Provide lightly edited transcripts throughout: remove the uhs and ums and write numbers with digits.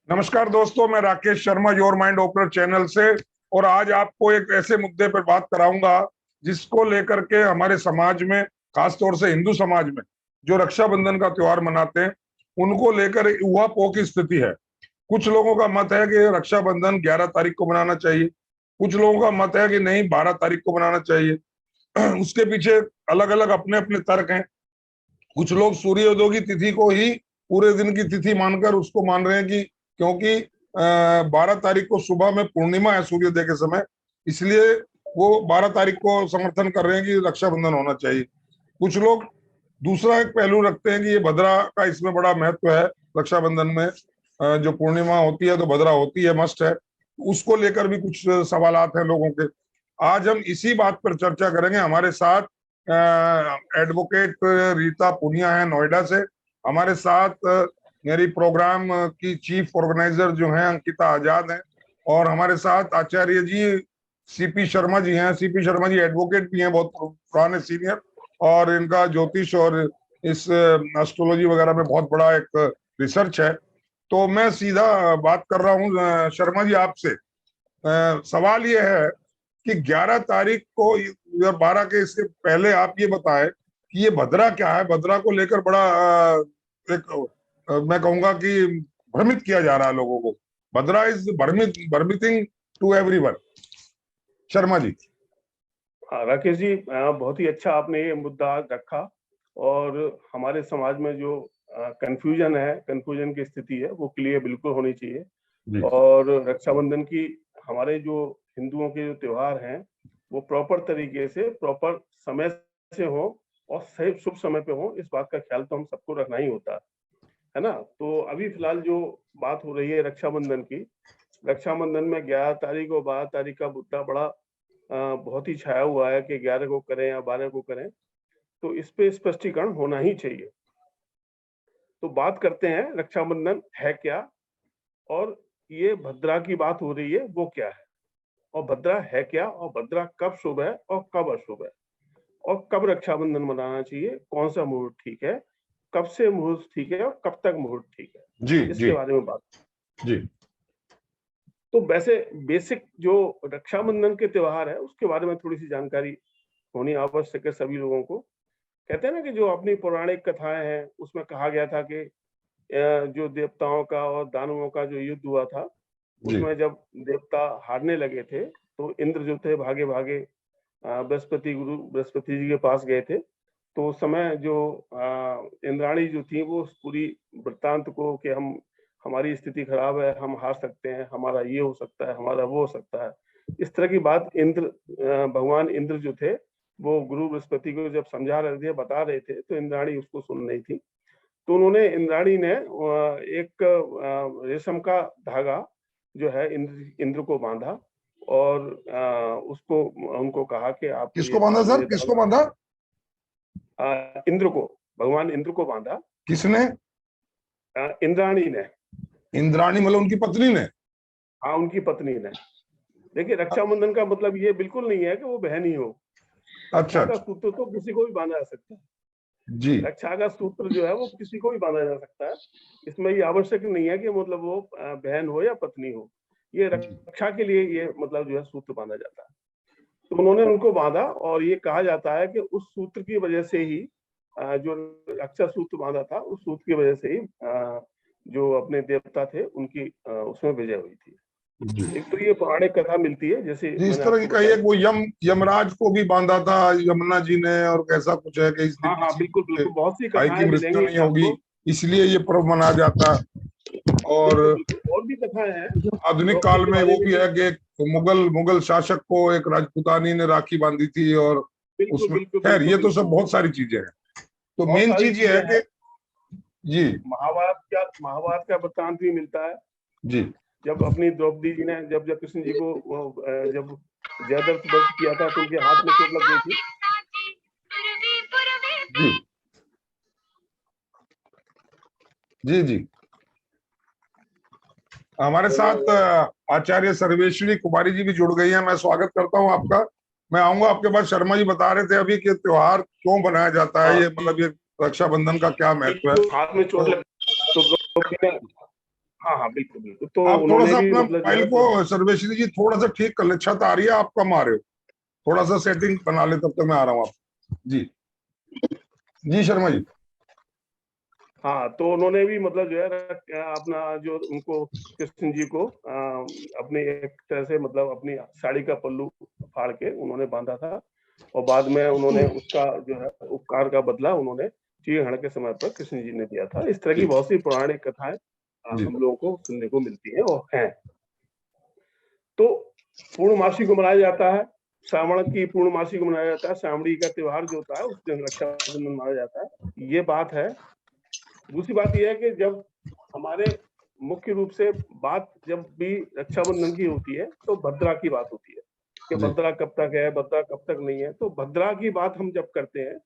नमस्कार दोस्तों, मैं Rakesh Sharma your mind opener channel से। और आज आपको एक ऐसे मुद्दे पर बात कराऊंगा जिसको लेकर के हमारे समाज में, खासतौर से हिंदू समाज में, जो रक्षाबंधन का त्योहार मनाते हैं उनको लेकर ऊहापोह की स्थिति है। कुछ लोगों का मत है कि रक्षाबंधन 11 तारीख को मनाना चाहिए, कुछ लोगों का मत है कि नहीं 12 तारीख को मनाना चाहिए। उसके पीछे अलग अलग अपने अपने तर्क हैं। कुछ लोग सूर्योदय की तिथि को ही पूरे दिन की तिथि मानकर उसको मान रहे हैं कि क्योंकि 12 तारीख को सुबह में पूर्णिमा है सूर्योदय के समय, इसलिए वो 12 तारीख को समर्थन कर रहे हैं कि रक्षाबंधन होना चाहिए। कुछ लोग दूसरा एक पहलू रखते हैं कि ये भद्रा का इसमें बड़ा महत्व है। रक्षाबंधन में जो पूर्णिमा होती है तो भद्रा होती है, मस्ट है। उसको लेकर भी कुछ सवालात हैं लोगों के। आज हम इसी बात पर चर्चा करेंगे। हमारे साथ एडवोकेट रीता पुनिया है नोएडा से। हमारे साथ मेरी प्रोग्राम की चीफ ऑर्गेनाइजर जो हैं अंकिता आजाद हैं। और हमारे साथ आचार्य जी सीपी शर्मा जी हैं। सीपी शर्मा जी एडवोकेट भी हैं, बहुत पुराने सीनियर, और इनका ज्योतिष और इस एस्ट्रोलॉजी वगैरह में बहुत बड़ा एक रिसर्च है। तो मैं सीधा बात कर रहा हूँ शर्मा जी आपसे। सवाल ये है कि 11 तारीख को या 12 के इसके पहले आप ये बताएं कि ये भद्रा क्या है। भद्रा को लेकर बड़ा मैं कहूंगा कि भ्रमित किया जा रहा है लोगों को। भद्रा is भ्रमिटिंग to everyone. Sharma ji. Rakesh ji, बहुत ही अच्छा आपने ये मुद्दा रखा। और हमारे समाज में जो कंफ्यूजन की स्थिति है वो क्लियर बिल्कुल होनी चाहिए। और रक्षाबंधन की हमारे जो हिंदुओं के जो त्योहार हैं वो प्रॉपर तरीके से, प्रॉपर समय से हो और सही शुभ समय पे हो, इस बात का ख्याल तो हम सबको रखना ही होता है ना। तो अभी फिलहाल जो बात हो रही है रक्षाबंधन की, रक्षाबंधन में 11 तारीख और 12 तारीख का मुद्दा बड़ा बहुत ही छाया हुआ है कि 11 को करें या 12 को करें। तो इस पे स्पष्टीकरण होना ही चाहिए। तो बात करते हैं रक्षाबंधन है क्या, और ये भद्रा की बात हो रही है वो क्या है, और भद्रा है क्या, और भद्रा कब शुभ है और कब अशुभ है, और कब रक्षाबंधन मनाना चाहिए, कौन सा मुहूर्त ठीक है, कब से मुहूर्त ठीक है और कब तक मुहूर्त ठीक है, जी इसके बारे में बात। जी। तो वैसे बेसिक जो रक्षाबंधन के त्योहार है उसके बारे में थोड़ी सी जानकारी होनी आवश्यक है सभी लोगों को। कहते हैं ना कि जो अपनी पौराणिक कथाएं हैं उसमें कहा गया था कि जो देवताओं का और दानवों का जो युद्ध हुआ था उसमें जब देवता हारने लगे थे तो इंद्र जो थे भागे भागे गुरु बृहस्पति जी के पास गए थे। तो उस समय जो इंद्राणी जो थी वो पूरी वृत्तांत को कि हमारी स्थिति खराब है, हम हार सकते हैं, हमारा ये हो सकता है, हमारा वो हो सकता है, इस तरह की बात भगवान इंद्र जो थे वो गुरु बृहस्पति को जब समझा रहे थे, बता रहे थे, तो इंद्राणी उसको सुन रही थी। तो उन्होंने, इंद्राणी ने एक रेशम का धागा जो है इंद्र को बांधा और उसको उनको कहा कि आप किसको बांधा सर, किसको बांधा? इंद्र को, भगवान इंद्र को बांधा। किसने? इंद्राणी ने। इंद्राणी मतलब उनकी पत्नी ने? हाँ, उनकी पत्नी ने। देखिए, रक्षाबंधन का मतलब ये बिल्कुल नहीं है कि वो बहन ही हो। अच्छा। रक्षा का सूत्र तो किसी को भी बांधा जा सकता है जी। रक्षा का सूत्र जो है वो किसी को भी बांधा जा सकता है। इसमें ये आवश्यक नहीं है कि मतलब वो बहन हो या पत्नी हो, ये रक्षा के लिए ये मतलब जो है सूत्र बांधा जाता है। तो उन्होंने उनको बांधा और ये कहा जाता है कि उस सूत्र की वजह से ही, जो रक्षा सूत्र बांधा था उस सूत्र की वजह से ही जो अपने देवता थे उनकी उसमें विजय हुई थी। एक तो ये पौराणिक कथा मिलती है, जैसे इस तरह की कही वो यमराज को भी बांधा था यमुना जी ने, और कैसा कुछ है कि इस दिन हाँ, बिल्कुल बिल्कुल, बहुत सी भाई कथाएं की मृत्यु मिलेंगी नहीं होगी, इसलिए ये पर्व मनाया जाता। और और भी कथाएं हैं आधुनिक काल में वो भी है कि मुगल शासक को एक राजपूतानी ने राखी बांधी थी, और उसमें खैर ये तो सब बहुत सारी चीजें हैं। तो मेन चीज ये है कि जी, महाभारत का वृत्तांत भी मिलता है जी। जब अपनी द्रौपदी जी ने जब कृष्ण जी को जब जयद्रथ वध किया था तो उनके हाथ में चोट लग गई थी। जी जी। हमारे साथ आचार्य सर्वेश्वरी कुमारी जी भी जुड़ गई हैं। मैं स्वागत करता हूं आपका। मैं आऊंगा आपके पास। शर्मा जी बता रहे थे अभी कि त्योहार क्यों बनाया जाता है, ये मतलब ये रक्षाबंधन का क्या महत्व है। हाथ में चोट लग तो हाँ हाँ बिल्कुल बिल्कुल। तो आप थोड़ा उन्होंने सा भी अपना मतलब जो फाइल है को सर्वेश्वरी जी थोड़ा सा ठीक कर ले, छत आ रही है, आप कम आ रहे हो, थोड़ा सा सेटिंग बना ले, तब तक मैं आ रहा हूँ आप। जी जी शर्मा जी। हाँ, तो उन्होंने भी मतलब जो है अपना जो उनको कृष्ण जी को अपनी एक तरह से मतलब अपनी साड़ी का पल्लू फाड़ के उन्होंने बांधा था, और बाद में उन्होंने उसका जो है उपकार का बदला उन्होंने चीरहरण के समय पर कृष्ण जी ने दिया था। इस तरह की जी बहुत सी पौराणिक कथाएं जी हम लोगों को सुनने को मिलती है और हैं। तो पूर्णमासी को मनाया जाता है, श्रावण की पूर्णमासी को मनाया जाता है, श्रावणी का त्योहार जो होता है उस दिन रक्षाबंधन मनाया जाता है, ये बात है। दूसरी बात यह है कि जब हमारे मुख्य रूप से बात जब भी रक्षाबंधन की होती है तो भद्रा की बात होती है कि जी भद्रा कब तक है, भद्रा कब तक नहीं है। तो भद्रा की बात हम जब करते हैं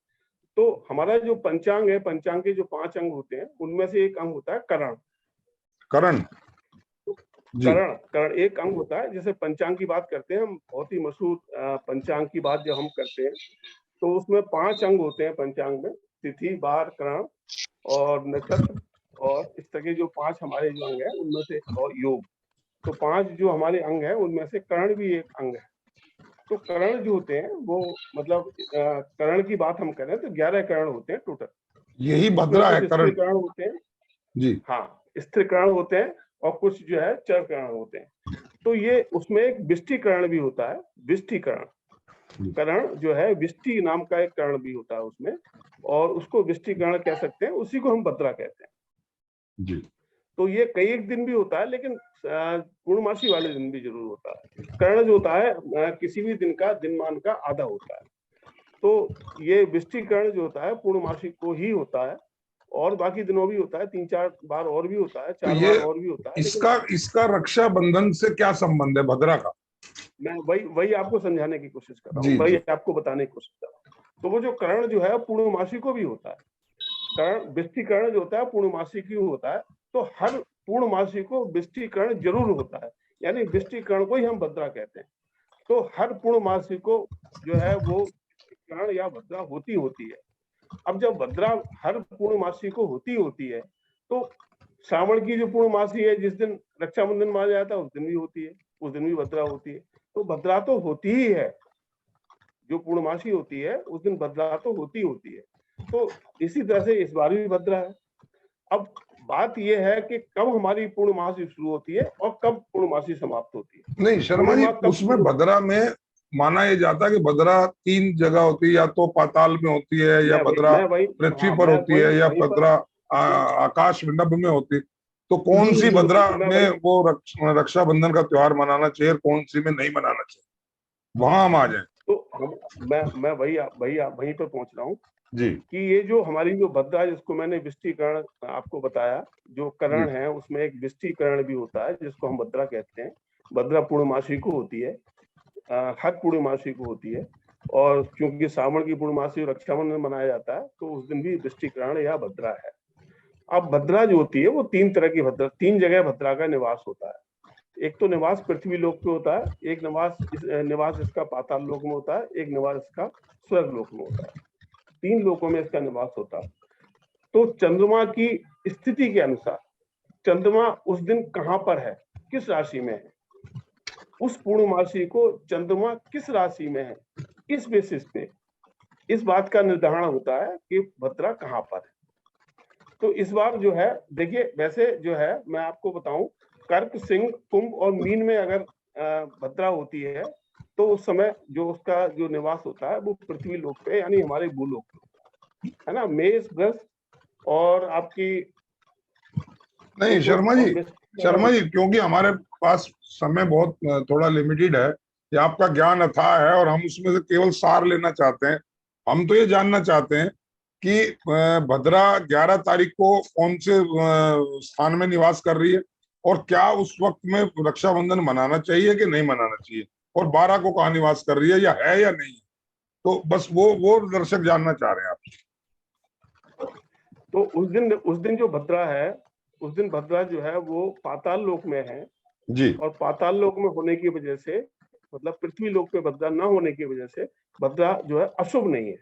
तो हमारा जो पंचांग है, पंचांग के जो 5 अंग होते हैं उनमें से एक अंग होता है करण। करण। जी करण करण एक अंग होता है। जैसे पंचांग की बात करते हैं हम, बहुत ही मशहूर पंचांग की बात जब हम करते हैं तो उसमें 5 अंग होते हैं पंचांग में, तिथि, वार, करण और नक्षत्र, और इस तरह के जो 5 हमारे जो अंग है उनमें से, और योग। तो 5 जो हमारे अंग है उनमें से कर्ण भी एक अंग है। तो कर्ण जो होते हैं वो मतलब कर्ण की बात हम करें तो 11 कर्ण होते हैं टोटल। यही उसमें भद्रा है कुछ स्त्री करण। कर्ण होते हैं, जी हाँ स्त्री कर्ण होते हैं, और कुछ जो है चर कर्ण होते हैं। तो ये उसमें एक विष्टिकरण भी होता है, विष्टिकरण कर्ण जो है, विष्टि नाम का एक कर्ण भी होता है उसमें, और उसको विष्टिकरण कह सकते हैं, उसी को हम भद्रा कहते हैं। जी। तो ये कई एक दिन भी होता है, लेकिन पूर्णमासी वाले दिन भी जरूर होता है। कर्ण जो होता है किसी भी दिन का दिनमान का आधा होता है। तो ये विष्टिकरण जो होता है पूर्णमासी को ही होता है, और बाकी दिनों भी होता है, 3-4 बार और भी होता है, तो 4 ये बार और भी होता है, लेकिन इसका इसका रक्षाबंधन से क्या संबंध है भद्रा का? मैं वही वही आपको समझाने की कोशिश कर रहा हूँ, जी वही जी आपको बताने की कोशिश कर रहा हूँ। तो वो जो कर्ण जो है पूर्णमासी को भी होता है, कर्ण विष्टिकरण जो होता है पूर्णमासी की होता है। तो हर पूर्णमासी को विष्टिकरण जरूर होता है, यानी विष्टिकरण को ही हम भद्रा कहते हैं। तो हर पूर्णमासी को जो है वो कर्ण या भद्रा होती होती है। अब जब भद्रा हर पूर्णमासी को होती है तो श्रावण की जो पूर्णमासी है जिस दिन रक्षाबंधन माना जाता है उस दिन भी होती है, उस दिन भी भद्रा होती है। तो भद्रा तो होती ही है, जो पूर्णमासी होती है उस दिन भद्रा तो होती है। तो इसी तरह से इस बार भी भद्रा है। अब बात यह है कि कब हमारी पूर्णमासी शुरू होती है और कब पूर्णमासी समाप्त होती है। नहीं शर्मा जी, पूर्णिमा कब उसमें शुरू, भद्रा में माना यह जाता है कि भद्रा 3 जगह होती है, या तो पाताल में होती है, या भद्रा मैं वही, पृथ्वी हाँ पर मैं होती वही है, या वहीं पर, भद्रा आकाश मंडप में होती है। तो कौन सी भद्रा मैं में वही, वो रक्षाबंधन का त्योहार मनाना चाहिए, कौन सी में नहीं मनाना चाहिए, वहां हम आ जाए। तो मैं वही पर पहुंच रहा हूँ जी कि ये जो हमारी जो भद्रा, जिसको मैंने विष्टिकरण आपको बताया, जो जी करण है उसमें एक विष्टिकरण भी होता है जिसको हम भद्रा कहते हैं। भद्रा पूर्णमासी को होती है, हर पूर्णमासी को होती है, और क्योंकि श्रावण की पूर्णमासी रक्षाबंधन मनाया जाता है तो उस दिन भी विष्टिकरण या भद्रा है। अब भद्रा जो होती है वो 3 तरह की भद्रा, 3 जगह भद्रा का निवास होता है। एक तो निवास पृथ्वी लोक पे होता है, एक निवास इसका पाताल लोक में होता है, एक निवास इसका स्वर्ग लोक में होता है। 3 लोकों में इसका निवास होता है। तो चंद्रमा की स्थिति के अनुसार चंद्रमा उस दिन कहां पर है, किस राशि में है, उस पूर्णमासी को चंद्रमा किस राशि में है, इस बेसिस पे इस बात का निर्धारण होता है कि भद्रा कहां पर है। तो इस बार जो है देखिए, वैसे जो है मैं आपको बताऊं, कर्क, सिंह, कुंभ और मीन में अगर भद्रा होती है तो उस समय जो उसका जो निवास होता है वो पृथ्वी लोक पे, यानी हमारे भूलोक पे है ना। मेष, वृष और आपकी नहीं देखो, शर्मा और जी, वृश्चिक शर्मा अगर, जी, क्योंकि हमारे पास समय बहुत थोड़ा लिमिटेड है, या आपका ज्ञान अथाह है और हम उसमें से केवल सार लेना चाहते हैं। हम तो ये जानना चाहते हैं कि भद्रा 11 तारीख को कौन से स्थान में निवास कर रही है, और क्या उस वक्त में रक्षाबंधन मनाना चाहिए कि नहीं मनाना चाहिए, और 12 को कहाँ निवास कर रही है या नहीं। तो बस वो दर्शक जानना चाह रहे हैं आप। तो उस दिन जो भद्रा है, उस दिन भद्रा जो है वो पाताल लोक में है, जी और पाताल लोक में होने की वजह से, मतलब पृथ्वी लोक पे भद्रा ना होने की वजह से भद्रा जो है अशुभ नहीं है।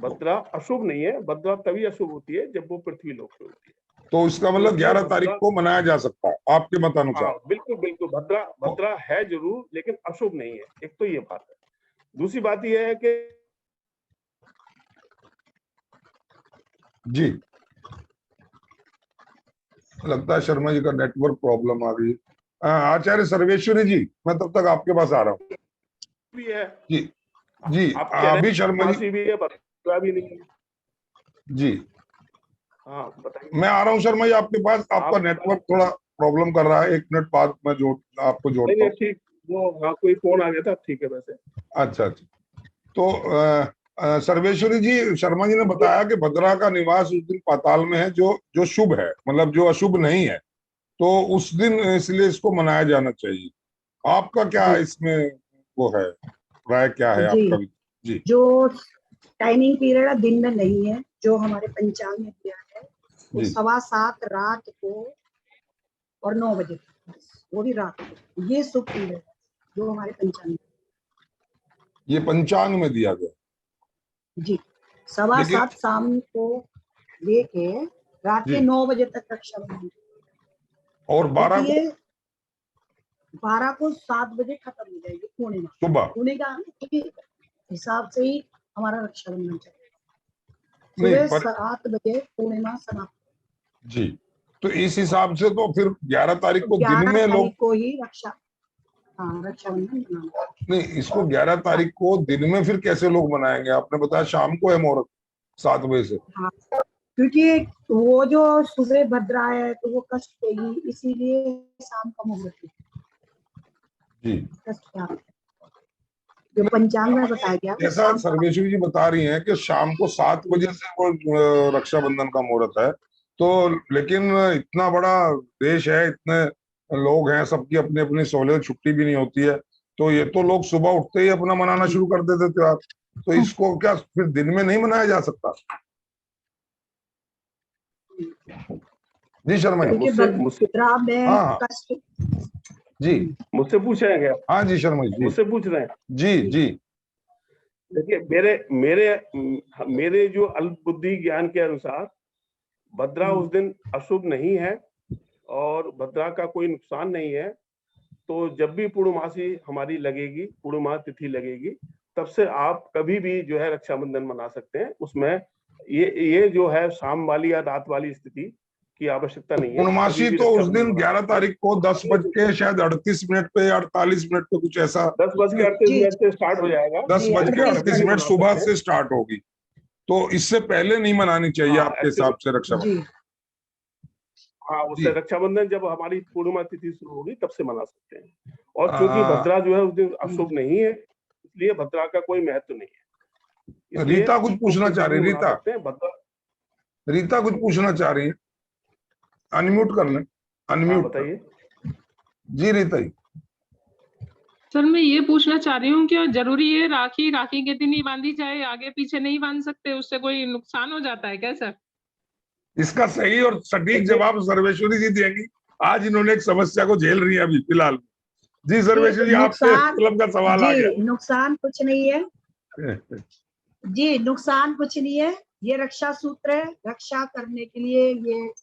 भद्रा अशुभ नहीं है, भद्रा तभी अशुभ होती है जब वो पृथ्वी लोक पे होती है। तो इसका मतलब 11 तारीख को मनाया जा सकता है आपके मतानुसार? हाँ बिल्कुल बिल्कुल, भद्रा है जरूर, लेकिन अशुभ नहीं है। एक तो ये बात है। दूसरी बात ये है कि जी, लगता है शर्मा जी का नेटवर्क प्रॉब्लम आ गई। आचार्य सर्वेश्वरी जी, मैं तब तक आपके पास आ रहा हूँ। भी है, जी जी, आप कह रहे अभी हैं शर्मा जी। मासी भी है, भद्रा भी नहीं है। जी, हाँ बताइए। मैं आ रहा हूँ शर्मा जी आपके पास। आपका आप नेटवर्क थोड़ा प्रॉब्लम कर रहा है, 1 मिनट बाद मैं आपको नहीं जोड़ता नहीं हूँ। ठीक, वो हाँ कोई फोन आ गया था, ठीक है वैसे। अच्छा अच्छा। तो सर्वेश्वरी जी, शर्मा जी ने बताया कि भद्रा का निवास उस दिन पाताल में है, जो जो शुभ है, मतलब जो अशुभ नहीं है, तो उस दिन इसलिए इसको मनाया जाना चाहिए। आपका क्या जी इसमें वो है, राय क्या है जी, आपका भी? जी जो टाइमिंग पीरियड दिन में नहीं है, जो हमारे पंचांग में दिया है वो जी 7:15 रात को और 9 बजे तक, वो भी रात को, ये शुभ पीरियड है जो हमारे पंचांग में। ये पंचांग में दिया गया, जी, 7:15 लेकिन शाम को लेके रात के जी 9 बजे तक रक्षाबंधन, और 12 क्योंकि को ये 12 को 7 बजे खत्म हो जाएगी पूर्णिमा। सुबह। पूर्णिमा के हिसाब से ही हमारा रक्षाबंधन चलेगा, नहीं सुबह पर 7 बजे पूर्णिमा समाप्त। जी, तो इस हिसाब से तो फिर 11 तारीख को दिन 11 में लोग, तारीख को ही रक्षाबंधन मनाना। नहीं इसको 11 तारीख को दिन में फिर कैसे लोग मनाएंगे? आपने बताया शाम को है मुहूर्त 7 बजे से। हाँ, क्योंकि वो जो सुबह भद्रा है तो वो कष्ट देगी, इसीलिए शाम का मुहूर्त है। जी, कष्ट क्या है? जो पंचांग में बताया गया वो जैसा शाम का। सर्वेश्वरी जी बता रही हैं कि शाम को 7 बजे से वो रक्षाबंधन का मुहूर्त है, तो लेकिन इतना बड़ा देश है, इतने लोग हैं, सबकी अपनी अपनी सहूलियत, छुट्टी भी नहीं होती है, तो ये तो लोग सुबह उठते ही अपना मनाना शुरू कर देते त्योहार, तो इसको क्या फिर दिन में नहीं मनाया जा सकता? जी शर्मा जी। क्योंकि मुझसे भद्रा में हाँ हाँ कष्ट। जी, मुझसे पूछ रहे हैं क्या? हाँ जी शर्मा जी, मुझसे पूछ रहे हैं। जी जी देखिए, मेरे मेरे मेरे जो अल्प बुद्धि ज्ञान के अनुसार भद्रा उस दिन अशुभ नहीं है और भद्रा का कोई नुकसान नहीं है। तो जब भी पूर्णमासी हमारी लगेगी, पूर्णिमा तिथि लगेगी, तब से आप कभी भी जो है रक्षाबंधन मना सकते हैं। उसमें ये जो है शाम वाली या रात वाली स्थिति की आवश्यकता नहीं है, कभी पूर्णमासी भी तो उस रक्षाबंधन दिन मना 11 सकते हैं। तारीख को 10 बज के शायद 38 मिनट पे या 48 मिनट पे कुछ ऐसा, 10 बज के 38 जी मिनट से स्टार्ट हो जाएगा। दस जी, बज के 38 अड़तीस भी मिनट। मिनट मना सुबह सकते हैं। से स्टार्ट होगी, तो इससे पहले नहीं मनानी चाहिए हाँ आपके एक्चुअली, हिसाब से रक्षाबंधन? जी हाँ उससे जी रक्षाबंधन जब हमारी पूर्णिमा तिथि शुरू होगी तब से मना सकते हैं। और चूंकि आ, भद्रा जो है उस दिन अशुभ नहीं है, इसलिए भद्रा का कोई महत्व नहीं है, इसलिए रीता कुछ इसको पूछना चाह किसी रही, भी मना रीता, सकते हैं। भद्रा, रीता कुछ पूछना चाह रही है, अनम्यूट कर लें, हाँ अनम्यूट कर। बताइए। जी रीता जी। सर मैं ये पूछना चाह रही हूँ कि जरूरी है राखी राखी के दिन ही बांधी जाए, आगे पीछे नहीं बांध सकते? उससे कोई नुकसान हो जाता है क्या सर? इसका सही और सटीक देखिए, जवाब सर्वेश्वरी जी देंगी। आज इन्होंने एक समस्या को झेल रही है अभी फिलहाल। जी सर्वेश्वरी जी, आपके नुकसान, कलम का सवाल आ जी नुकसान कुछ नहीं है। गया। जी नुकसान कुछ नहीं है, ये रक्षा सूत्र है, रक्षा करने के लिए ये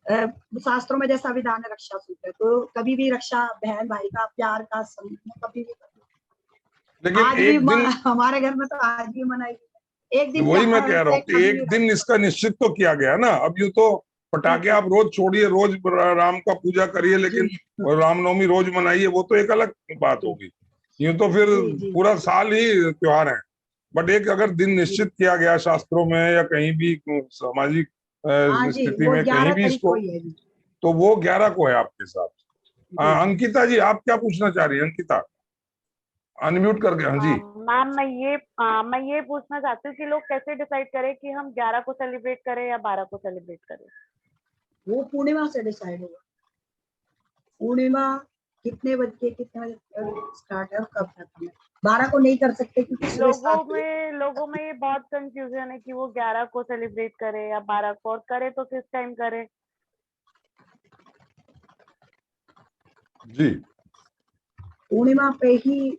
शास्त्रों में जैसा विधान है रक्षा सूत्र है, तो कभी भी रक्षा बहन भाई का प्यार का संबंध कभी भी लेकिन आज भी एक दिन, हमारे घर में तो आज भी मनाई, एक दिन वही मैं कह रहा से हूँ कि कभी एक भी दिन इसका निश्चित तो किया गया ना। अब यूं तो पटाखे आप रोज छोड़िए, रोज राम का पूजा करिए, लेकिन जी रामनवमी रोज मनाइए, वो तो एक अलग बात जी होगी। यूं तो फिर जी जी पूरा साल ही त्योहार है, बट एक अगर दिन जी। निश्चित किया गया शास्त्रों में या कहीं भी सामाजिक हाँ जी, स्थिति वो में कहीं 11 भी तारीख को इसको, ही है जी। तो वो 11 को है आपके साथ। जी अंकिता जी, आप क्या पूछना चाह रही हैं? अंकिता अनम्यूट करके, हाँ जी। मैम मैं ये पूछना चाहती हूँ कि लोग कैसे डिसाइड करें कि हम 11 को सेलिब्रेट करें या 12 को सेलिब्रेट करें? वो पूर्णिमा से डिसाइड होगा। पूर्णिमा कितने बजे स्टार्ट है और कब खत्म है। 12 को नहीं कर सकते क्योंकि सुबह 7 बजे। लोगों में ये बहुत कंफ्यूजन है कि वो 11 को सेलिब्रेट करें या 12 को, और करे तो किस टाइम करें? जी पूर्णिमा पे ही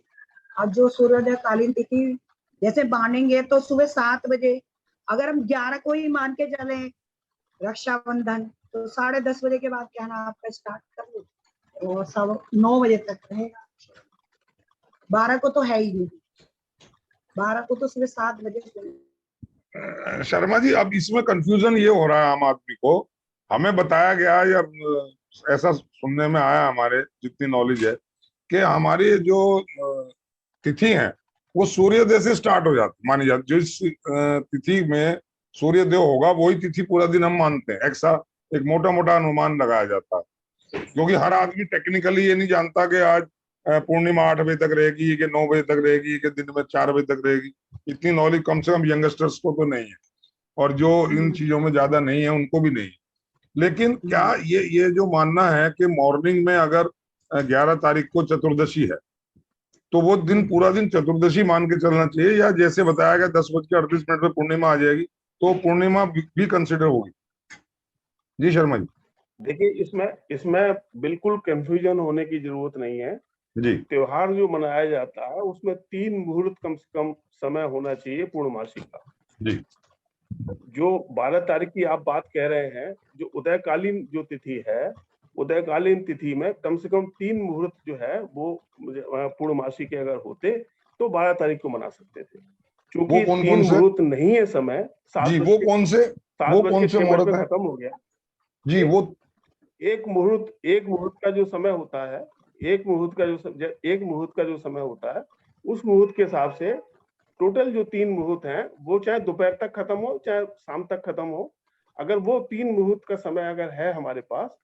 अब जो सूर्योदय कालीन तिथि जैसे बांधेंगे तो सुबह 7 बजे, अगर हम 11 को ही मान के चले रक्षाबंधन तो 10:30 बजे के बाद कहना आपका स्टार्ट कर लो और 9 बजे तक रहेगा। 12 को तो है ही नहीं, 12 को तो सुबह 7 बजे से। शर्मा जी, अब इसमें कंफ्यूजन ये हो रहा है आम आदमी को, हमें बताया गया या ऐसा सुनने में आया, हमारे जितनी नॉलेज है कि हमारी जो तिथि है वो सूर्योदय से स्टार्ट हो जाती मानी जाती, जिस तिथि में सूर्योदय होगा वही तिथि पूरा दिन हम मानते हैं, ऐसा एक मोटा मोटा अनुमान लगाया जाता है। क्योंकि हर आदमी टेक्निकली ये नहीं जानता कि आज पूर्णिमा 8 बजे तक रहेगी कि 9 बजे तक रहेगी कि दिन में 4 बजे तक रहेगी। इतनी नॉलेज कम से कम यंगस्टर्स को तो नहीं है, और जो इन चीजों में ज्यादा नहीं है उनको भी नहीं है। लेकिन क्या ये जो मानना है कि मॉर्निंग में अगर 11 तारीख को चतुर्दशी है तो वो दिन पूरा दिन चतुर्दशी मान के चलना चाहिए, या जैसे बताया गया 10:38 में पूर्णिमा आ जाएगी तो पूर्णिमा भी कंसिडर होगी? जी शर्मा जी। देखिए, इसमें बिल्कुल कंफ्यूजन होने की जरूरत नहीं है जी। त्योहार जो मनाया जाता है उसमें 3 मुहूर्त कम से कम समय होना चाहिए पूर्णमासी का। जी। जो 12 तारीख की आप बात कह रहे हैं, जो उदयकालीन जो तिथि है, उदयकालीन तिथि में कम से कम 3 मुहूर्त जो है वो पूर्णमासी के अगर होते तो 12 तारीख को मना सकते थे। क्योंकि वो कौन 3 से मुहूर्त नहीं है समय, जी, वो कौन से 7:06 मुहूर्त में है खत्म हो गया। जी? वो एक मुहूर्त का जो समय होता है, एक मुहूर्त का जो समय होता है, उस मुहूर्त के हिसाब से टोटल जो 3 मुहूर्त हैं वो चाहे दोपहर तक खत्म हो चाहे शाम तक खत्म हो, अगर वो 3 मुहूर्त का समय अगर है हमारे पास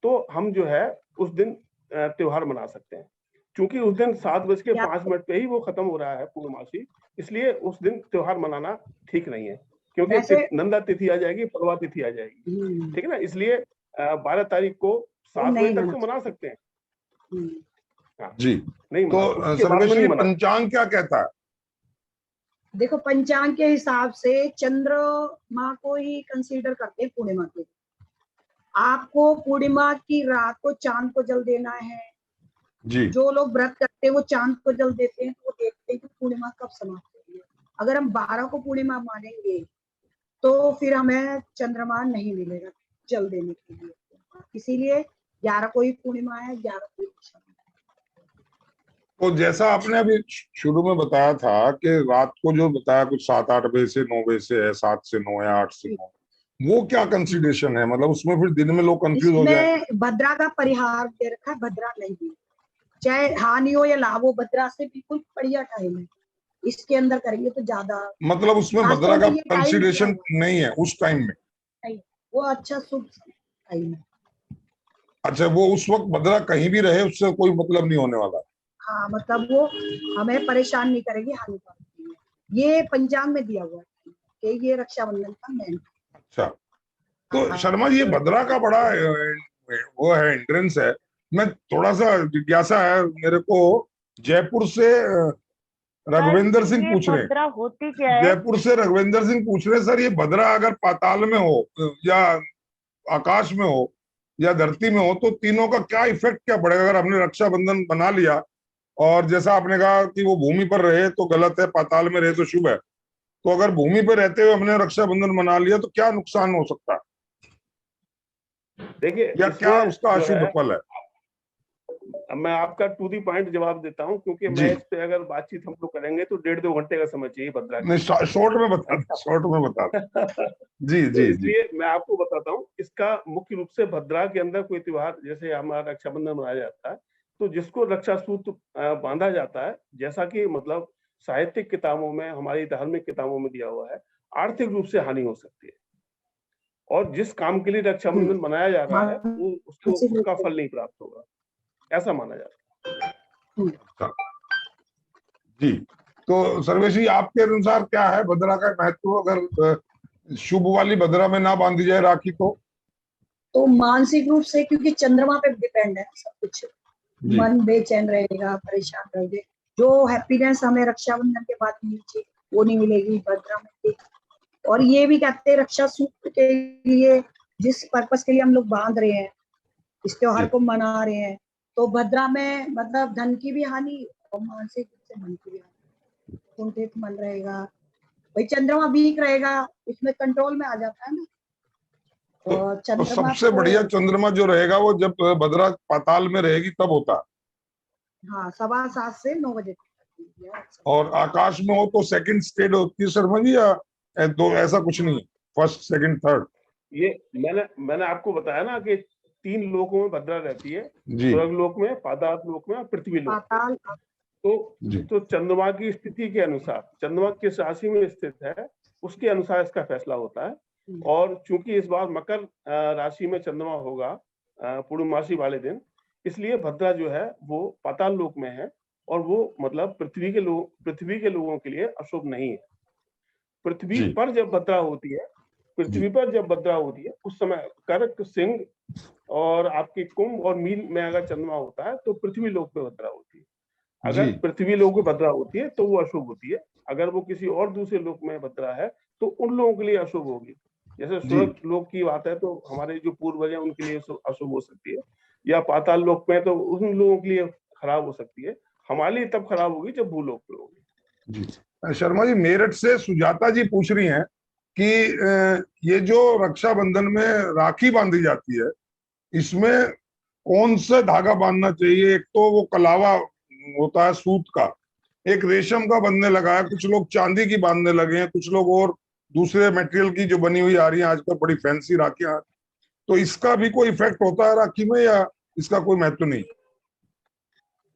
तो हम जो है उस दिन त्योहार मना सकते हैं। क्योंकि उस दिन 7:05 पे ही वो खत्म हो रहा है पूर्णमासी, इसलिए उस दिन त्योहार मनाना ठीक नहीं है। क्योंकि नंदा तिथि आ जाएगी, पड़वा तिथि आ जाएगी, ठीक है ना। इसलिए 12 तारीख को 7 बजे तक तो मना सकते हैं। हाँ, जी। नहीं तो उसके बाद में सर्वेश नहीं जी, मना। पंचांग क्या कहता है? देखो, पंचांग के हिसाब से चंद्रमा को ही कंसीडर करते हैं पूर्णिमा के। आपको पूर्णिमा की रात को चांद को जल देना है जी। जो लोग व्रत करते हैं वो चांद को जल देते हैं, तो वो देखते हैं कि पूर्णिमा कब समाप्त होगी। अगर हम 12 को पूर्णिमा मानेंगे तो फिर हमें चंद्रमा नहीं मिलेगा जल देने के लिए, इसीलिए 11 को ही पूर्णिमा है, 11 को ही। तो जैसा आपने अभी शुरू में बताया था कि रात को जो बताया कुछ 7-8 बजे से 9 बजे से है, 7 से 9 या 8 से 9, वो क्या कंसिडरेशन है? मतलब उसमें फिर दिन में लोग कंफ्यूज हो जाए। इसमें भद्रा का परिहार दे रखा है, भद्रा नहीं, चाहे हानि हो या लाभ हो, भद्रा से बिल्कुल बढ़िया टाइम है, इसके अंदर करेंगे तो ज्यादा। मतलब उसमें भद्रा का कंसिडरेशन नहीं है उस टाइम में? नहीं, वो अच्छा शुभ टाइम है। अच्छा, वो उस वक्त भद्रा कहीं भी रहे उससे कोई मतलब नहीं होने वाला? हाँ, मतलब वो हमें परेशान नहीं करेगी, हानिकारक। ये पंचांग में दिया हुआ है कि ये रक्षाबंधन का मेन। अच्छा, तो शर्मा जी, ये भद्रा का बड़ा वो है, एंट्रेंस है। मैं थोड़ा सा जिज्ञासा है मेरे को, जयपुर से रघुवेंद्र सिंह ये पूछ रहे हैं, भद्रा होती क्या है? जयपुर से रघुवेंद्र सिंह पूछ रहे हैं, सर ये भद्रा अगर पाताल में हो या आकाश में हो या धरती में हो तो तीनों का क्या इफेक्ट क्या पड़ेगा? अगर हमने रक्षाबंधन बना लिया और जैसा आपने कहा कि वो भूमि पर रहे तो गलत है, पाताल में रहे तो शुभ है, तो अगर भूमि पर रहते हुए हमने रक्षाबंधन मना लिया तो क्या नुकसान हो सकता है? देखिए, या क्या उसका अशुभ फल है? मैं आपका टू दी पॉइंट जवाब देता हूं, क्योंकि मैं इस पे अगर बातचीत हम लोग करेंगे तो 1.5-2 घंटे का समय चाहिए भद्रा नहीं, शॉर्ट में बता जी तो जी जी। इसलिए मैं आपको बताता हूँ, इसका मुख्य रूप से भद्रा के अंदर कोई त्योहार, जैसे हमारा रक्षाबंधन मनाया जाता है तो जिसको रक्षा सूत्र बांधा जाता है, जैसा कि मतलब साहित्यिक किताबों में, हमारी धार्मिक किताबों में दिया हुआ है, आर्थिक रूप से हानि हो सकती है, और जिस काम के लिए रक्षाबंधन मनाया जा रहा है वो उसको उसका फल नहीं प्राप्त होगा, ऐसा माना जाता है। जी। तो सर्वेश जी, आपके अनुसार क्या है भद्रा का महत्व? अगर शुभ वाली भद्रा में ना बांधी जाए राखी तो मानसिक रूप से, क्योंकि चंद्रमा पे डिपेंड है सब कुछ, मन बेचैन रहेगा, परेशान रहेंगे, जो हैप्पीनेस हमें रक्षाबंधन के बाद मिलनी चाहिए वो नहीं मिलेगी भद्रा में। और ये भी कहते हैं रक्षा सूत्र के लिए, जिस पर्पस के लिए हम लोग बांध रहे हैं, इस त्योहार को मना रहे हैं, तो भद्रा में मतलब धन की भी हानि और मानसिक रूप से मन की भी हानि, कुंठित मन रहेगा, भाई चंद्रमा वीक रहेगा, उसमें कंट्रोल में आ जाता है ना, और तो चंद्रमा सबसे बढ़िया चंद्रमा जो रहेगा वो जब भद्रा पाताल में रहेगी तब होता है, हाँ 7:15 से 9 बजे तक। और आकाश में हो तो सेकंड स्टेट होती है शर्मा जी, या दो ऐसा कुछ नहीं है, फर्स्ट सेकंड थर्ड? ये मैंने आपको बताया ना कि 3 लोकों में भद्रा रहती है, जी स्वर्ग लोक में, पाताल लोक में और पृथ्वी लोक में। पाताल जी तो चंद्रमा की स्थिति के अनुसार, चंद्रमा किस राशि में स्थित है उसके अनुसार इसका फैसला होता है। और चूंकि इस बार मकर राशि में चंद्रमा होगा पूर्णमासी वाले दिन, इसलिए भद्रा जो है वो पाताल लोक में है, और वो मतलब पृथ्वी के लोगों के लिए अशुभ नहीं है। पृथ्वी जी पर जब भद्रा होती है, पृथ्वी पर जब भद्रा होती है उस समय कर्क, सिंह और आपके कुंभ और मीन में अगर चंद्रमा होता है तो पृथ्वी लोक पे भद्रा होती है। अगर जी पृथ्वी लोक पे भद्रा होती है तो वो अशुभ होती है। अगर वो किसी और दूसरे लोक में भद्रा है तो उन लोगों के लिए अशुभ होगी। जैसे जी स्वर्ग लोक की बात है तो हमारे जो पूर्वज हैं उनके लिए अशुभ हो सकती है, या पाताल लोक में तो उन लोगों के लिए खराब हो सकती है। हमारे लिए तब खराब होगी जब भूलोक पे होगी। जी। शर्मा जी, मेरठ से सुजाता जी पूछ रही हैं कि ये जो रक्षाबंधन में राखी बांधी जाती है, इसमें कौन सा धागा बांधना चाहिए? एक तो वो कलावा होता है सूत का, एक रेशम का बंधने लगा है, कुछ लोग चांदी की बांधने लगे हैं, कुछ लोग और दूसरे मटेरियल की जो बनी हुई आ रही है आजकल, बड़ी फैंसी राखियां। तो इसका भी कोई इफेक्ट होता है राखी में, या इसका कोई महत्व नहीं?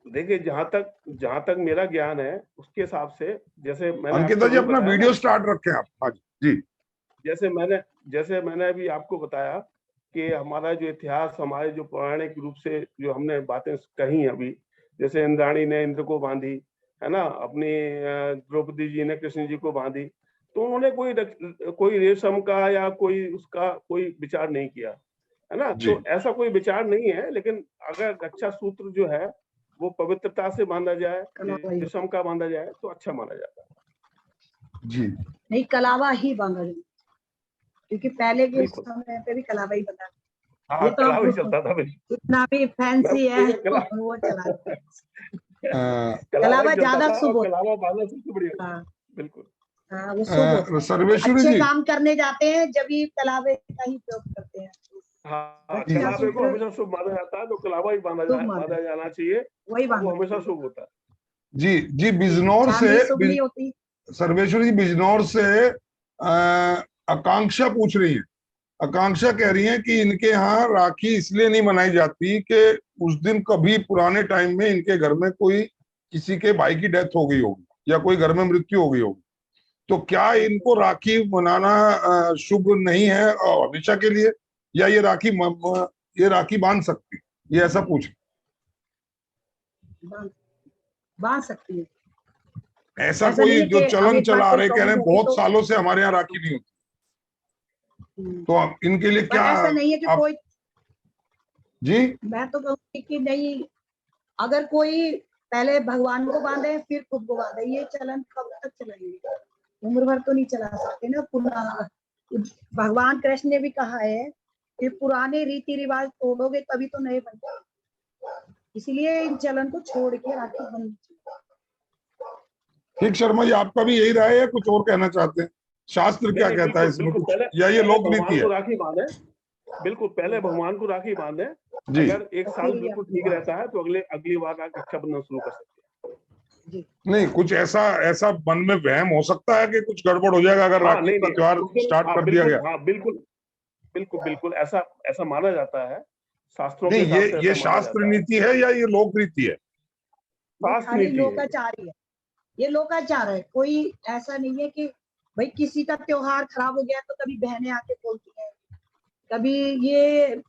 देखिए, जहां तक मेरा ज्ञान है उसके हिसाब से, जैसे मैंने अंकिता आपको जी अभी अपना बताया वीडियो ना, स्टार्ट रखें आप। हाँ जी जैसे मैंने अभी आपको बताया कि हमारा जो इतिहास, हमारे जो पौराणिक रूप से जो हमने बातें कही अभी, जैसे इंद्राणी ने इंद्र को बांधी, है ना, अपनी द्रौपदी जी ने कृष्ण जी को बांधी, तो उन्होंने कोई रेशम का या कोई उसका कोई विचार नहीं किया, है ना। जी तो ऐसा कोई विचार नहीं है, लेकिन अगर रक्षा सूत्र जो है वो पवित्रता से बांधा जाए, कलावा ही रेशम का बांधा जाए तो अच्छा माना जाता है। जी। नहीं, कलावा ही बांधा जाए, क्योंकि पहले के बिल्कुल, समय पे भी कलावा ही बना। हाँ, ये तो कलावा ही अब चलता था बिल्कुल। इतना भी फैंसी है वो चला कलावा ही कलावा चलता ज्यादा था, शुभ और होता कलावा बांधना सबसे बढ़िया। है। हाँ बिल्कुल। हाँ, वो शुभ होता है। सर्वेश्वरी अच्छे जी, काम करने जाते हैं जब भी कलावे का ही प्रयोग करते हैं। हाँ, रक्षा कलावे को सूत्र हमेशा शुभ माना जाता है, तो कलावा ही शुभ माना बांधा जाना चाहिए, वही और वो बांधना हमेशा चाहिए। शुभ होता है। जी जी, बिजनौर से चांदी शुभ नहीं होती। सर्वेश्वरी जी बिजनौर से आकांक्षा पूछ रही है। आकांक्षा कह रही है कि इनके यहाँ राखी इसलिए नहीं मनाई जाती कि उस दिन कभी पुराने टाइम में इनके घर में कोई किसी के भाई की डेथ हो गई होगी, या कोई घर में मृत्यु हो गई होगी, तो क्या इनको राखी मनाना शुभ नहीं है हमेशा के लिए, या ये राखी बांध सकती, ये ऐसा पूछ? बांध बांध सकती है। ऐसा ऐसा नहीं कोई है जो कि अब चलन एक बार चला कोई रहे, कह रहे प्रॉब्लम हैं होगी बहुत तो सालों से हमारे यहाँ राखी नहीं होती, तो अब इनके लिए पर क्या ऐसा नहीं है कि आप? कोई, जी मैं तो कहूँगी कि नहीं, अगर कोई पहले भगवान को बांधे फिर खुद को बांधे, ये चलन कब तक चलाएंगे? उम्र भर तो नहीं चला सकते ना। पुनः भगवान कृष्ण ने भी कहा है कि पुराने रीति रिवाज तोड़ोगे तभी तो नए बनते, इसलिए इन चलन को छोड़ के राखी बंधनी चाहिए। ठीक शर्मा जी, आपका भी यही राय है, कुछ और कहना चाहते हैं? शास्त्र क्या नहीं, कहता है इसमें बिल्कुल, कुछ, पहले या ये पहले लोक रीति भगवान है? को राखी बांधे। बिल्कुल, पहले भगवान को राखी बांधे। जी अगर एक साल फिर ये बिल्कुल ठीक रहता है तो अगली बार रक्षाबंधन शुरू कर सकते हैं। जी नहीं, कुछ ऐसा मन में वहम हो सकता है कि कुछ गड़बड़ हो जाएगा अगर हाँ, राखी नहीं का नहीं, त्योहार उस दिन, स्टार्ट हाँ कर दिया बिल्कुल, गया? हाँ बिल्कुल बिल्कुल बिल्कुल, ऐसा माना जाता है, शास्त्रों के नहीं, हिसाब से ये ऐसा माना शास्त्र जाता है। नीति है या ये लोक रीति है? ये शास्त्र खाली नीति है ये। लोकाचार ही है, ये लोकाचार है। कोई ऐसा नहीं है कि भाई किसी का त्योहार खराब हो गया तो कभी बहनें आके बोलती हैं, कभी ये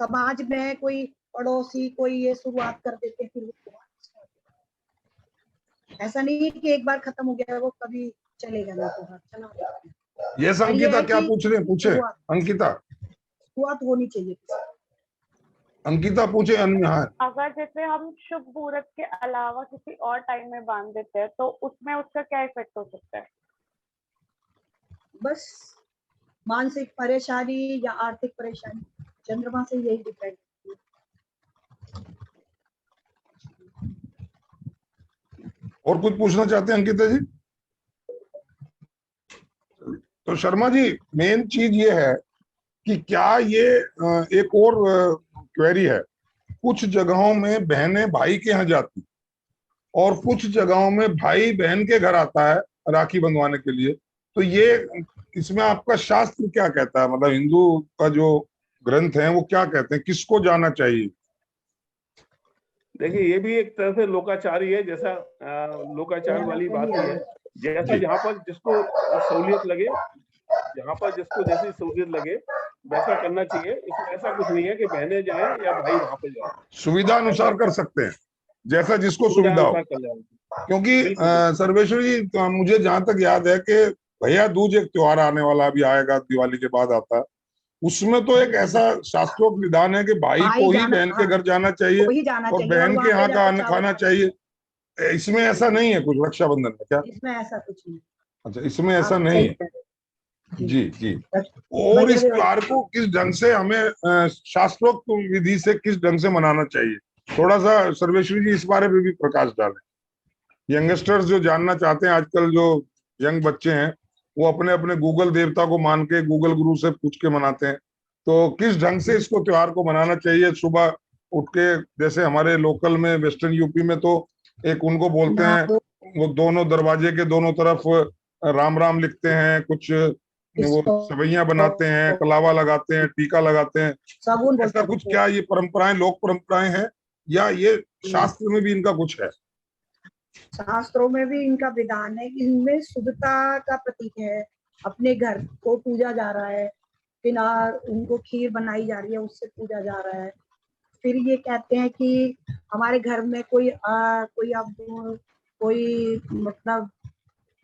समाज में कोई पड़ोसी कोई ये शुरुआत कर देते हैं, फिर वो त्योहार start होता है। ऐसा नहीं है कि एक बार खत्म हो गया वो कभी चलेगा नहीं, त्योहार चला जाता है। ये पर ये अंकिता है क्या कि पूछ रहे हैं? पूछे अंकिता, शुरुआत होनी चाहिए। अंकिता पूछे हाँ। अगर जैसे हम शुभ मुहूर्त के अलावा किसी और टाइम में बांध देते हैं तो उसमें उसका क्या इफेक्ट हो सकता है? बस मानसिक परेशानी या आर्थिक परेशानी, चंद्रमा से यही डिपेंड। और कुछ पूछना चाहते हैं अंकिता जी? तो शर्मा जी, मेन चीज ये है कि क्या ये एक और क्वेरी है, कुछ जगहों में बहनें भाई के यहाँ जाती और कुछ जगहों में भाई बहन के घर आता है राखी बंधवाने के लिए, तो ये इसमें आपका शास्त्र क्या कहता है, मतलब हिंदू का जो ग्रंथ है वो क्या कहते हैं, किसको जाना चाहिए? देखिए ये भी एक तरह से लोकाचार ही है, जैसा लोकाचार वाली बात ही है। जैसा जहाँ पर जिसको सहूलियत लगे, जहाँ पर जिसको जैसी सहूलियत लगे वैसा करना चाहिए। इसमें ऐसा कुछ नहीं है कि बहनें जाएं या भाई वहां पे जाए, सुविधा अनुसार कर सकते हैं, जैसा जिसको सुविधा हो। अनुसार कर जाए। क्योंकि बिल्कुल। सर्वेश्वर जी, तो मुझे जहां तक याद है कि भैया दूज एक त्योहार आने वाला अभी आएगा, दिवाली के बाद आता है, उसमें तो एक ऐसा शास्त्रोक्त विधान है कि भाई को ही बहन के घर जाना चाहिए वही जाना और चाहिए बहन वहाँ के पे यहाँ का जाके अन्न चावल खाना चाहिए। इसमें ऐसा नहीं है कुछ रक्षाबंधन में क्या? इसमें ऐसा कुछ नहीं। अच्छा, इसमें ऐसा आप नहीं सही है। कह रहे हैं। जी जी। और इस वही- त्योहार को किस ढंग से हमें शास्त्रोक्त विधि से किस ढंग से मनाना चाहिए, थोड़ा सा सर्वेश्वरी जी इस बारे में भी प्रकाश डालें। यंगस्टर्स जो जानना चाहते हैं, आजकल जो यंग बच्चे हैं वो अपने अपने गूगल देवता को मान के गूगल गुरु से पूछ के मनाते हैं, तो किस ढंग से इसको त्योहार को मनाना चाहिए? सुबह उठ के, जैसे हमारे लोकल में वेस्टर्न यूपी में तो एक उनको बोलते हैं, वो दोनों दरवाजे के दोनों तरफ राम राम लिखते हैं, कुछ वो सवैयां बनाते हैं, कलावा लगाते हैं, टीका लगाते हैं, साबुन बोलते ऐसा हैं कुछ उसको। क्या ये परंपराएं लोक परंपराएं हैं या ये शास्त्र में भी इनका कुछ है? शास्त्रों में भी इनका विधान है कि इनमें शुद्धता का प्रतीक है। अपने घर को पूजा जा रहा है, बिना उनको खीर बनाई जा रही है उससे पूजा जा रहा है। फिर ये कहते हैं कि हमारे घर में कोई मतलब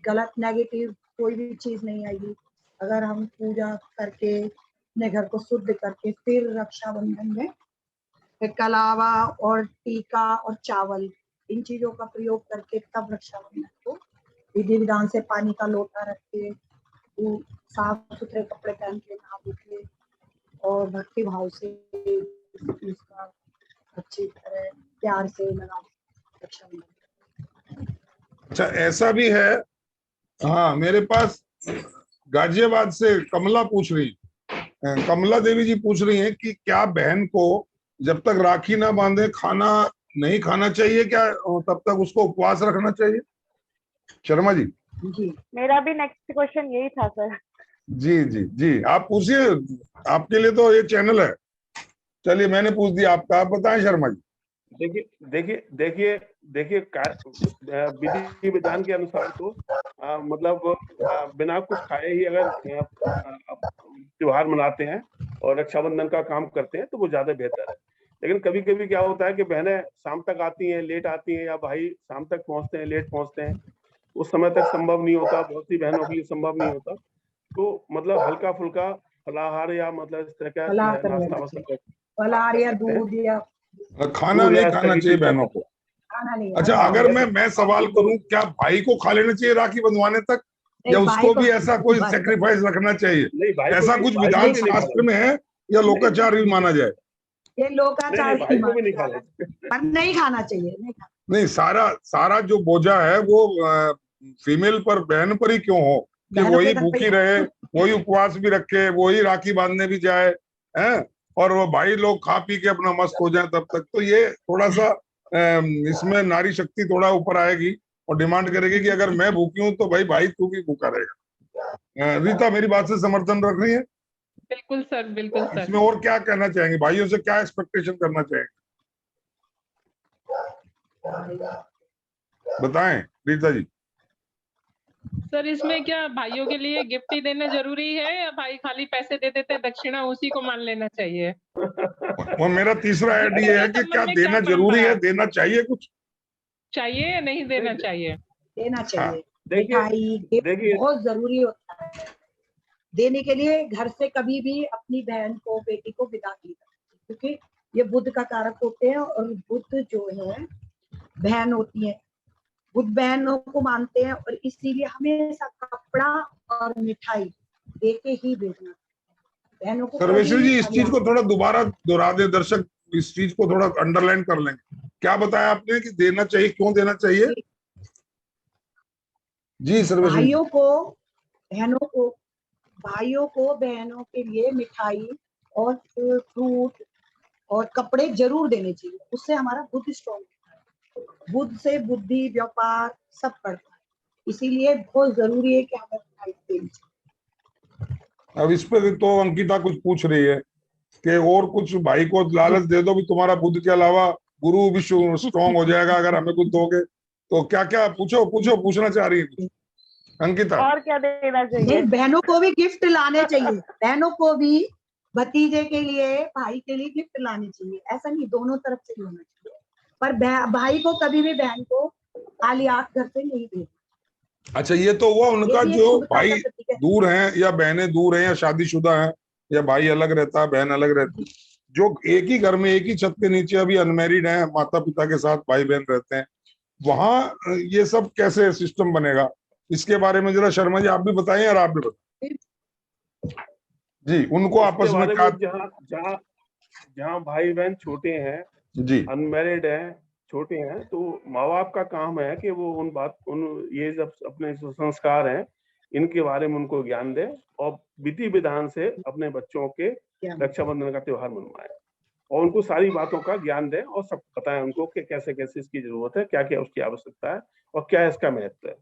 गलत नेगेटिव कोई भी चीज नहीं आएगी अगर हम पूजा करके अपने घर को शुद्ध करके फिर रक्षाबंधन में फिर कलावा और टीका और चावल इन चीजों का प्रयोग करके तब रक्षाबंधन को विधि विधान से पानी का लोटा रख के साफ सुथरे कपड़े पहन के नहा धो के और भक्ति भाव से इसका अच्छी तरह प्यार से मना रक्षाबंधन। अच्छा, ऐसा भी है। हाँ, मेरे पास गाजियाबाद से कमला पूछ रही, कमला देवी जी पूछ रही हैं कि क्या बहन को जब तक राखी ना बांधे खाना नहीं खाना चाहिए क्या, तब तक उसको उपवास रखना चाहिए? शर्मा जी। जी मेरा भी नेक्स्ट क्वेश्चन यही था सर। जी जी जी, आप पूछिए, आपके लिए तो ये चैनल है। चलिए, मैंने पूछ दिया आपका, आप बताएं शर्मा जी। देखिए विधि विधान के अनुसार तो मतलब बिना कुछ खाए ही अगर त्योहार मनाते हैं और रक्षाबंधन का काम करते हैं तो वो ज्यादा बेहतर है। लेकिन कभी कभी क्या होता है कि बहनें शाम तक आती हैं, लेट आती हैं, या भाई शाम तक पहुंचते हैं, लेट पहुंचते हैं, उस समय तक संभव नहीं होता, बहुत सी बहनों के लिए संभव नहीं होता। तो मतलब हल्का फुल्का फलाहार या मतलब इस तरह का नाश्ता वास्ता फलाहार या दूध या खाना नहीं खाना चाहिए बहनों को। खाना नहीं। अच्छा, अगर मैं सवाल करूं, क्या भाई को खा लेना चाहिए राखी बंधवाने तक, या उसको भी ऐसा कोई सेक्रीफाइस रखना चाहिए? ऐसा कुछ विधान शास्त्र में है या लोकाचार भी माना जाए? ये लोकाचार भाई को भी नहीं खाना पर नहीं खाना चाहिए। नहीं, सारा जो बोझा है वो फीमेल पर, बहन पर ही क्यों हो कि वही भूखी रहे, वही उपवास भी रखे, वही राखी बांधने भी जाए, हैं, और वो भाई लोग खा पी के अपना मस्त हो जाए तब तक। तो ये थोड़ा सा इसमें नारी शक्ति थोड़ा ऊपर आएगी और डिमांड करेगी कि अगर मैं भूखी हूं तो भाई तू भी भूखा रहेगा। रीता मेरी बात से समर्थन रख रही है? बिल्कुल सर, बिल्कुल सर। इसमें और क्या कहना चाहेंगे, भाइयों से क्या एक्सपेक्टेशन करना चाहेंगे, बताएं रीता जी। सर इसमें क्या भाइयों के लिए गिफ्ट ही देना जरूरी है या भाई खाली पैसे दे देते दक्षिणा उसी को मान लेना चाहिए? और मेरा तीसरा आइडिया है कि क्या देना जरूरी है, देना चाहिए, कुछ चाहिए या नहीं देना चाहिए? देना चाहिए। देखिए बहुत जरूरी होता है देने के लिए। घर से कभी भी अपनी बहन को बेटी को विदा नहीं करते, क्योंकि ये बुध का कारक होते हैं और बुध जो है बहन होती है, बुध बहनों को मानते हैं और इसीलिए हमेशा कपड़ा और मिठाई देके ही भेजना बहनों को। सर्वेश्वर जी, इस चीज को थोड़ा दोबारा दोहरा दे, दर्शक इस चीज को थोड़ा अंडरलाइन कर लेंगे। क्या बताया आपने कि देना चाहिए, क्यों देना चाहिए? जी सर्वेश्वर, भाइयों को बहनों को भाइयों को बहनों के लिए मिठाई और फ्रूट और कपड़े जरूर देने चाहिए। उससे हमारा बुद्ध स्ट्रॉन्ग होता है। बुद्ध से बुद्धि, व्यापार सब बढ़ता है। इसीलिए बहुत जरूरी है कि हमें मिठाई देनी चाहिए। अब इस पे तो अंकिता कुछ पूछ रही है कि और कुछ भाई को लालच दे दो भी तुम्हारा बुद्ध के अलावा गुरु भी स्ट्रॉन्ग हो जाएगा अगर हमें कुछ दोगे, तो क्या क्या पूछना चाह रही है अंकिता? और क्या देना चाहिए? नहीं, बहनों को भी गिफ्ट लाने चाहिए। बहनों को भी भतीजे के लिए, भाई के लिए गिफ्ट लाने चाहिए। ऐसा नहीं, दोनों तरफ से होना चाहिए। पर भाई को कभी भी बहन को खाली हाथ घर से नहीं भेजना। अच्छा, ये तो हुआ उनका ये भी एक जो शुभता भाई का प्रतीक है। दूर हैं या बहनें दूर हैं या शादीशुदा हैं या भाई अलग रहता है बहन अलग रहती है, जो एक ही घर में एक ही छत के नीचे अभी अनमैरिड हैं, माता पिता के साथ भाई बहन रहते हैं, वहां ये सब कैसे सिस्टम बनेगा? इसके बारे में जरा शर्मा जी आप भी बताएं और आप भी बताएं जी। उनको आपस में क्या, जहाँ भाई बहन छोटे हैं जी अनमैरिड हैं, छोटे हैं, तो माँ बाप का काम है कि वो ये जब अपने जो संस्कार हैं इनके बारे में उनको ज्ञान दें और विधि विधान से अपने बच्चों के रक्षाबंधन का त्योहार मनवाएं और उनको सारी बातों का ज्ञान दें और सब बताएं उनको कि कैसे कैसे इसकी जरूरत है, क्या क्या उसकी आवश्यकता है और क्या इसका महत्व है।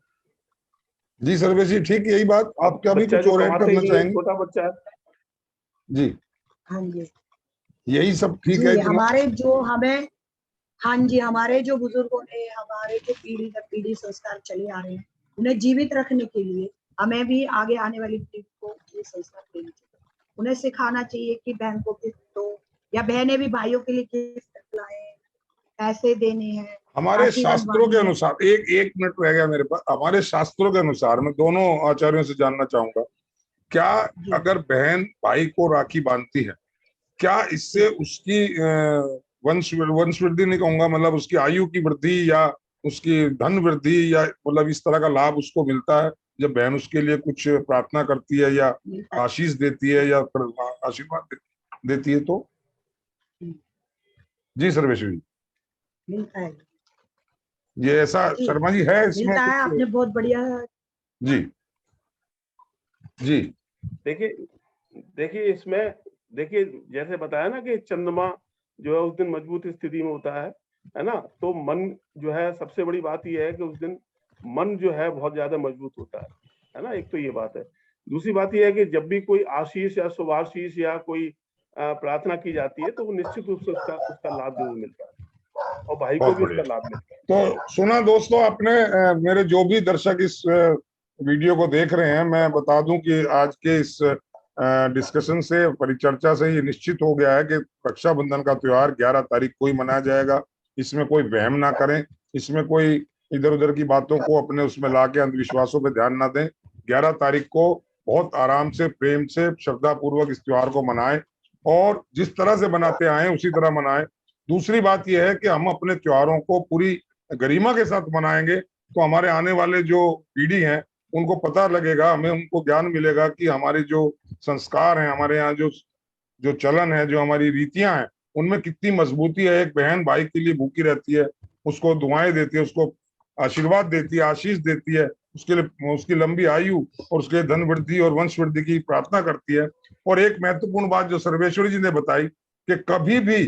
जी सर्वेश जी, ठीक यही बात। आप क्या भी कुछ और ऐड करना चाहेंगे? छोटा बच्चा जी हाँ जी, यही सब ठीक जी, है। हमारे जो हमें, हाँ जी, हमारे जो बुजुर्गों ने हमारे जो पीढ़ी दर पीढ़ी संस्कार चले आ रहे हैं, उन्हें जीवित रखने के लिए हमें भी आगे आने वाली पीढ़ी को ये संस्कार देने चाहिए। उन्हें सिखाना चाहिए कि बहन को गिफ्ट दो या बहनें भी भाइयों के लिए गिफ्ट लाएं, पैसे देने हैं। हमारे शास्त्रों के अनुसार, एक मिनट रह गया मेरे पास, हमारे शास्त्रों के अनुसार मैं दोनों आचार्यों से जानना चाहूंगा, क्या अगर बहन भाई को राखी बांधती है, क्या इससे उसकी वंश वृद्धि नहीं कहूंगा, मतलब उसकी आयु की वृद्धि या उसकी धन वृद्धि या मतलब इस तरह का लाभ उसको मिलता है जब बहन उसके लिए कुछ प्रार्थना करती है या आशीष देती है या आशीर्वाद देती है? तो जी सर्वेश्वर जी, मिलता है, ये ऐसा शर्मा जी है इसमें मिलता है। आपने बहुत बढ़िया जी जी देखिए इसमें देखिए जैसे बताया ना कि चंद्रमा जो है उस दिन मजबूत स्थिति में होता है ना, तो मन जो है सबसे बड़ी बात यह है कि उस दिन मन जो है बहुत ज्यादा मजबूत होता है ना। एक तो ये बात है। दूसरी बात यह है कि जब भी कोई आशीष या शुभाशीष या कोई प्रार्थना की जाती है तो वो निश्चित रूप से उसका लाभ जरूर मिलता है और भाई को भी उसका लाभ मिलता है। तो सुना दोस्तों आपने, मेरे जो भी दर्शक इस वीडियो को देख रहे हैं, मैं बता दूं कि आज के इस डिस्कशन से, परिचर्चा से ये निश्चित हो गया है कि रक्षाबंधन का त्योहार 11 तारीख को ही मनाया जाएगा। इसमें कोई वहम ना करें, इसमें कोई इधर उधर की बातों को अपने उसमें लाके अंधविश्वासों पे ध्यान ना दें। 11 तारीख को बहुत आराम से, प्रेम से, श्रद्धा पूर्वक इस त्योहार को मनाएं और जिस तरह से मनाते आए उसी तरह मनाएं। दूसरी बात यह है कि हम अपने त्योहारों को पूरी गरिमा के साथ मनाएंगे तो हमारे आने वाले जो पीढ़ी है उनको पता लगेगा, हमें उनको ज्ञान मिलेगा कि हमारे जो संस्कार हैं, हमारे यहाँ जो जो चलन है, जो हमारी रीतियां हैं, उनमें कितनी मजबूती है। एक बहन भाई के लिए भूखी रहती है, उसको दुआएं देती है, उसको आशीर्वाद देती है, आशीष देती है, उसके लिए उसकी लंबी आयु और उसके धन वृद्धि और वंश वृद्धि की प्रार्थना करती है। और एक महत्वपूर्ण बात जो सर्वेश्वरी जी ने बताई कि कभी भी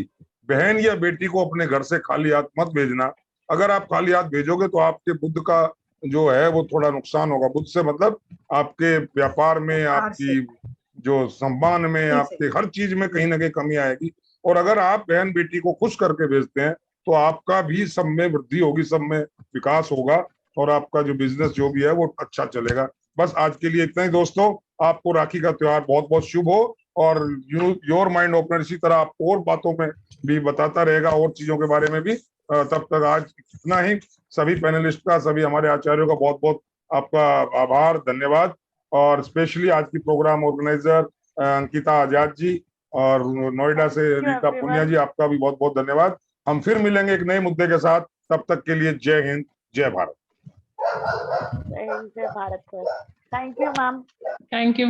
बहन या बेटी को अपने घर से खाली हाथ मत भेजना। अगर आप खाली हाथ भेजोगे तो आपके बुद्ध का जो है वो थोड़ा नुकसान होगा। बुद्ध से मतलब आपके व्यापार में, आपकी जो सम्मान में, आपके हर चीज में कहीं ना कहीं कमी आएगी। और अगर आप बहन बेटी को खुश करके भेजते हैं तो आपका भी सब में वृद्धि होगी, सब में विकास होगा और आपका जो बिजनेस जो भी है वो अच्छा चलेगा। बस आज के लिए इतना ही दोस्तों। आपको राखी का त्योहार बहुत बहुत शुभ हो और योर माइंड ओपनर इसी तरह आपको और बातों में भी बताता रहेगा, और चीजों के बारे में भी। तब तक आज इतना ही। सभी पैनलिस्ट का, सभी हमारे आचार्यों का बहुत बहुत आपका आभार, धन्यवाद। और स्पेशली आज की प्रोग्राम ऑर्गेनाइजर अंकिता आजाद जी और नोएडा से रीता पुनिया जी, आपका भी बहुत बहुत धन्यवाद। हम फिर मिलेंगे एक नए मुद्दे के साथ। तब तक के लिए जय हिंद, जय भारत। जय हिंद, जय Bharat sir. Thank you ma'am. Thank you.